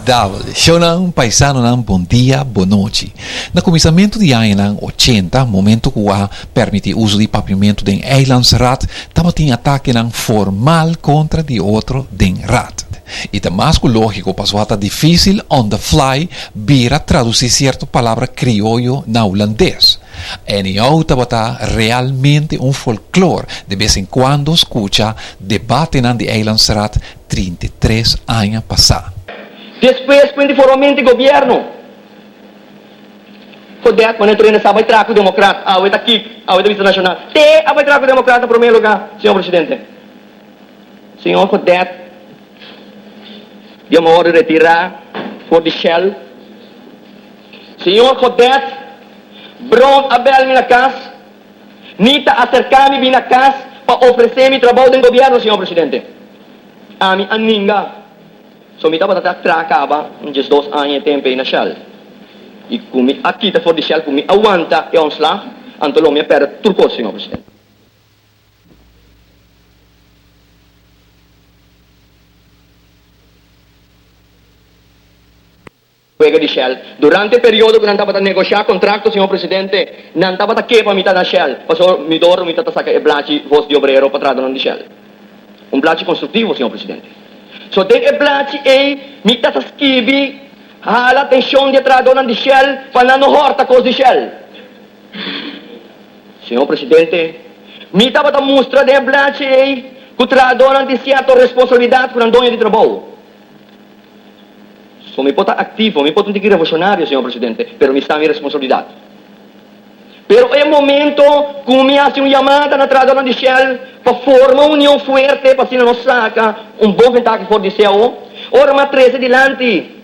agradável. Shonang paisano ng bom dia, boa noite. No começamento de ano ng 80, momento que permite uso de pavimento de eilandsraad, também tem ataque ng formal contra de outro den raad. E é mais lógico, para difícil on the fly, vira traduzir certa palavra criollo na holandês. En eu tabata realmente um folclore. De vez em quando escuta debate na de eilandsraad 33 anos passar. Después, quindi formalmente governo. Kodet, quando entrou nessa, vai trago democrata. Vai aqui, vai da vista nacional. Vai trago democrata em primeiro lugar, senhor presidente. Senhor Kodet, eu moro retirar for the Shell. Senhor Kodet, Bron Abel minha casa, Nita acercar-me minha casa para oferecer-me trabalho do governo, senhor presidente. A mim, aninga. So, mita ba acaba, just 2 anos de tempo na Shell. E kung aqui for the Shell, kung aguanta, yung sla, antolong minha pera turco, senhor presidente. Di Shell. Durante il periodo che non stava a negoziare contratto, signor Presidente, non stava a che mita da Shell, passo mi dormo, mi tata sacca e blaci voce di obrero patrato non di Shell. Un blaci costruttivo, signor Presidente. So, den e blaci mi tata schivi, la tensione di trato non di Shell, fanno horta cos di Shell. Signor Presidente, mi tava da mostra den blaci che trato non di certa responsabilità con andogna di trabalho. So, mi pota activo, mi pota un tigre revolucionario, signor Presidente, pero mi sta mi responsabilidad. Pero è momento che mi hace una chiamata na tradona di Shell per formare un'unione fuerte per si non saca un buon ventaglio fuori di CEO. Ora ma 13 di lanti.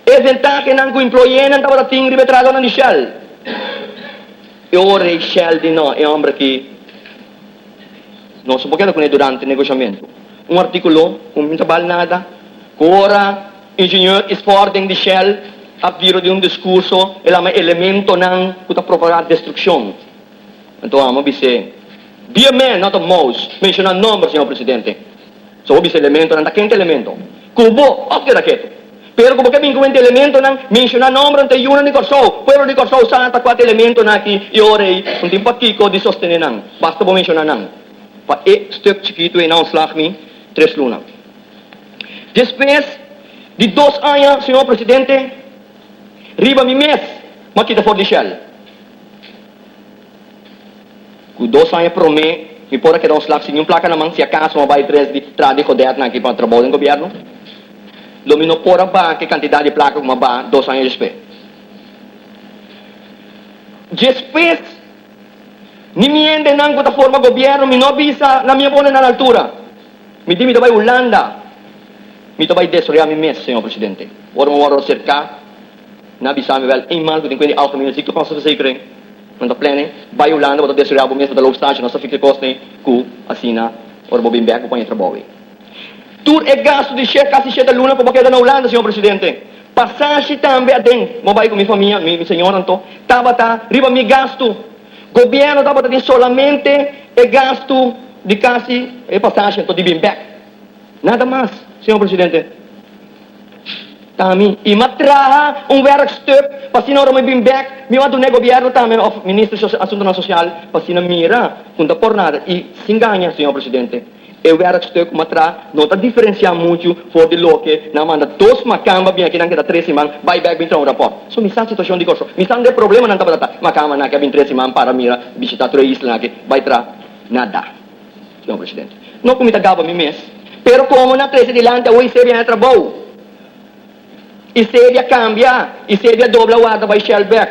E ventaglio non con employee non stava da tingri per tradona di Shell. E ora il Shell di no, è ombre che non so perché con durante il negoziamento. Un articolo, con tabal nada, ora ingenieur is voording di Shell avviro di un discorso e la elemento ng kuta propagare destruction. Então, amo bise be a man, not a mouse. Mention a number, signor Presidente. So, bise elemento ng takente elemento. Kubo, ok raketo. Pero kung bakit bingkuwente elemento ng mention a number ng tayunan ni Corso. Pero ni Corso sa takwat elemento na ki iorei kung timpakiko di sostene nang. Basta po mention na nang. Pa stuk chiquito e slag mi 3 luna. Después di 2 anos, senhor presidente, riba mi mes, makita for the Shell. Ku 2 anos pro me, mi pora que dar slag sin yung plaka namang si acaso mabay 3 di trade ko dat na para trabalho ng gobyerno. Lumino pora ba que quantidade de placa kuma ba 2 anos después. Después, ni miende nang kuta forma gobyerno, mi no bisa na mi pone na altura. Mi di mi dabay Holanda. Mi tabay desoriami mes, senhor presidente. Ora mo waro cerca, nabisami wel eenmaal kung quindi algemene ziektekostenverzekering. Want dat plannen, bij Holanda, wat dat desoriabo mes, wat de loopstage, nasa fikte kosten, ku, asina, ora mo bimbek, ku pa yung trabaho. Tur e gasto di cheque, kasi siya luna, kung bakit na Holanda, senhor presidente. Passagem também adem, mo bay ko mi família, mi senhor anto, tabata, riba mi gasto. Governo tabata din solamente e gasto di kasi e passagem to di bimbek. Nada mais. Senhor Presidente, tami, imatraha un werkstuk, pasina ora may bimbek, mi wado na gobyerno tami, of Ministro Asunto na Social, pasina mira, kung por nada, e singanya, Senhor Presidente, e werkstuk matra, nota diferencia muito for de loke, na manda 2 makamba, bina kinang kita 13 man, buyback bintra un rapport. So, misan situasyon di korso, misan de problema nang tabata, makama na kaya bin 13 man para mira, bisita tura isla na ki, baytra, nada, Senhor Presidente. No kumitagaba mi mes, pero como na 13 dilante, o Isebia na trabaho. Isebia cambia, Isebia dobla wada by Shellback.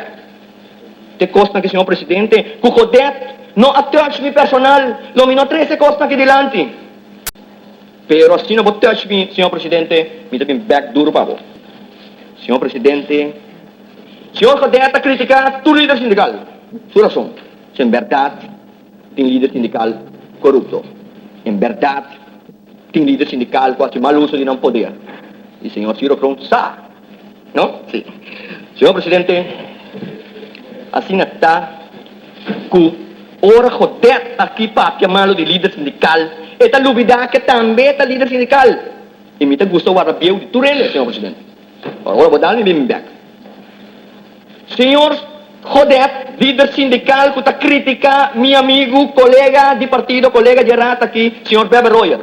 Te costa que, senhor presidente, kukodet, no attach mi personal, lo mino 13 costa que dilante. Pero assim não vou touch me, senhor presidente, me também back duro para você. Senhor presidente, senhor Kodet a criticar tu líder sindical. Sua razão, sem verdade, tem líder sindical corrupto. Em verdade, tem líder sindical quase mal uso de não poder. E senhor Ciro Pronto sabe, não? Sim. Senhor presidente, assim está que ora Kodet aqui para chamá-lo de líder sindical, e ta lubida que também é líder sindical. E me gusta o arabio de Turele, senhor presidente. Agora vou dar-lhe bem back. Senhor Jodet, líder sindical, que está critica meu amigo, colega de partido, colega de rata aqui, senhor Weber Royer.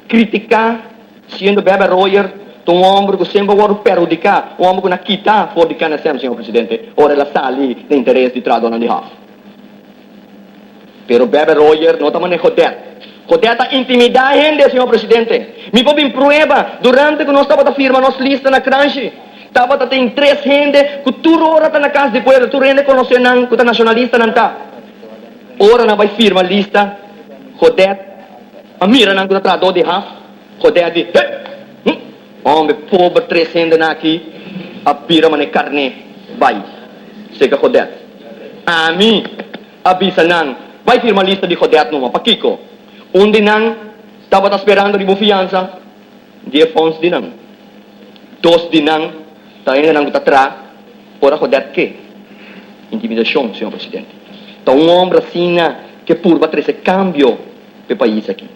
Criticar, sendo Weber Royer, um homem que sempre vai perjudicar, um homem que não quita fora de cana sempre, senhor presidente. Ora, ela está ali de interesse de tradona de Haf. Pero Weber Royer não está manejando Jodet. Jodet está intimidando a gente, senhor presidente. Me vou em prova, durante que nós estávamos firmando nossa lista na Cranchi, estava tem 3 gente que tu ora está na casa de poeira, tu gente conhece não, que está nacionalista não está. Ora não vai firmar a lista, Jodet, a mira não que está tradona de Haf, Jodet diz, homem pobre, 3 gente aqui, a pira mane carne, vai, chega Jodet. A mim, avisa não, vai firmar a lista de Jodet numa, para Kiko. Onde não, estava esperando de confiança, de fontes de não. 2 de não, está ainda não está atrás, ora Jodet que? Intimidação, senhor presidente. Então homem assim, que purba trazer cambio para o país aqui.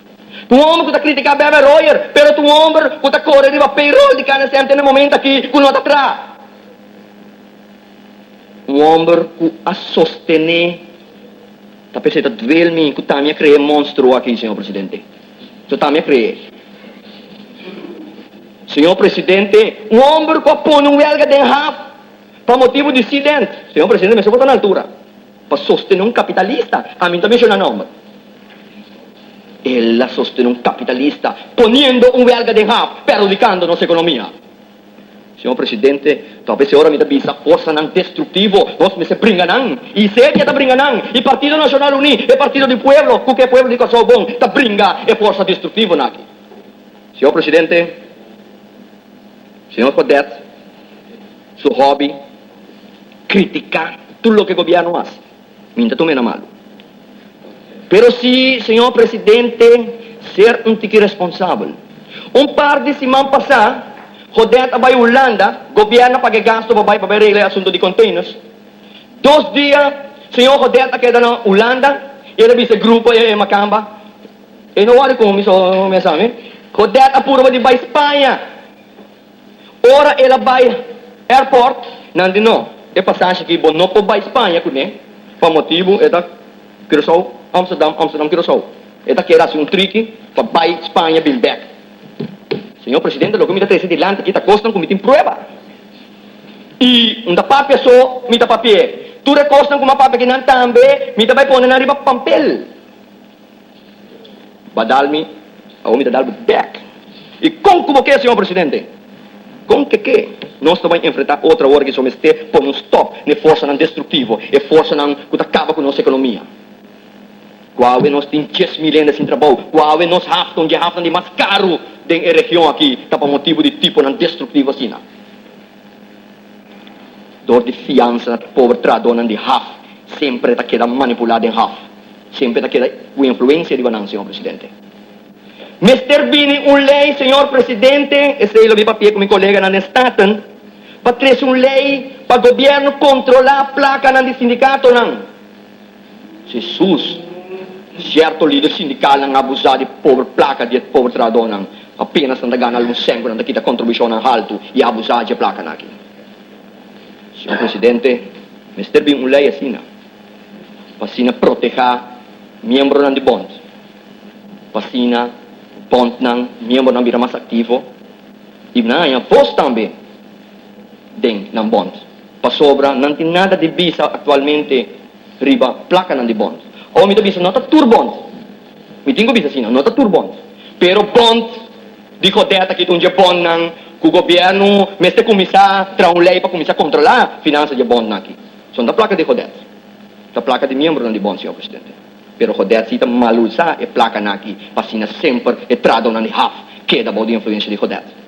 Um homem que está criticando Weber Royer, pero um homem que está correndo para payroll de cada sempre no momento aqui, que não está atrás. Um homem que a sostener, está pensando duelme, que está me criar monstro aqui, senhor presidente. Então está me criar. Senhor presidente, um homem que põe huelga de Haf para motivo de acidente. Senhor presidente, me sobrou na altura. Para sostener capitalista, a mim também chama nome. Ela sostiene un capitalista poniendo un huelga de Haf, perjudicando nuestra economía. Señor presidente, talvez ora me da bisa força não destrutivo, nós me se brincanam, e seria da brincanam, e Partido Nacional Unido, e Partido do Pueblo, que pueblo de Kosovo bom, da brinca e força destrutivo naqui. Senhor presidente, senhor Jodet, seu hobby, criticar tudo o que o governo faz. Minta tu menos malo. Pero si, senhor presidente, ser um tique responsável. Par de semana passada, Jodet abay Holanda, gobyerno pagagasto babay pabarele asunto de containers. 2 dias, senhor Jodet queda na Holanda, ele bisa grupo e Macamba. E não olha como isso me sabe. Jodet apuro de bay Espanha. Ora ela vai airport, nandino. E passagem que bom não po bay Espanha kune. Pa motivo é da Curaçao, Amsterdam, Curaçao. É da que era um trick para bay Espanha bill back. Senhor presidente, lo que me está delante, que está costando, como tem prova. E, um da papel só, me dá papel. Tu recostam com uma papel que não também, me dá vai pôr na riba papel. Badal-me, ou me dá back. E como que, senhor presidente? Como que? Nós estamos a enfrentar outra hora que somos ter, por um stop, na força não destrutiva, e força não que acaba com a nossa economia. Qual é nós temos 10 milhões sem trabalho? Qual é nós haftam de mais caro da região aqui, tá por motivo de tipo não destrutivo assim. Dor de fiança, pobre tradona de Haf, sempre está queda manipulada em Haf, sempre está queda com influência de banana, senhor presidente. Mr. Bini, lei, senhor presidente, esse é o meu papel com meu colega na Staten, para trazer lei para o governo controlar a placa de sindicato, não. Jesus, certo líder sindical não abusar de pobre placa de pobre tradona, apenas não ganha um sengo, não dá contribuição alto e abusar de placa aqui. Senhor presidente, Mr. Bini, lei assim, para proteger membros de bond, para bond ng miyembro ng bira mas aktivo, e na yung post também ng bond. Pasobra, não tem nada de visa atualmente riba placa ng di bond. O may visa nota tour bond. May tingo visa sino, nota tour bond. Pero bond, di ko deta kit unja bond ng gobyerno, meste kumisa, traun lei pa kumisa controlar finança de bond naki. So, da placa de Jodet. Da placa de miyembro ng di bond, senhor presidente. Pero Jodet sita malusa e placa naki, pasina sempre e trado na ni Haf, queda bo di influência de Jodet.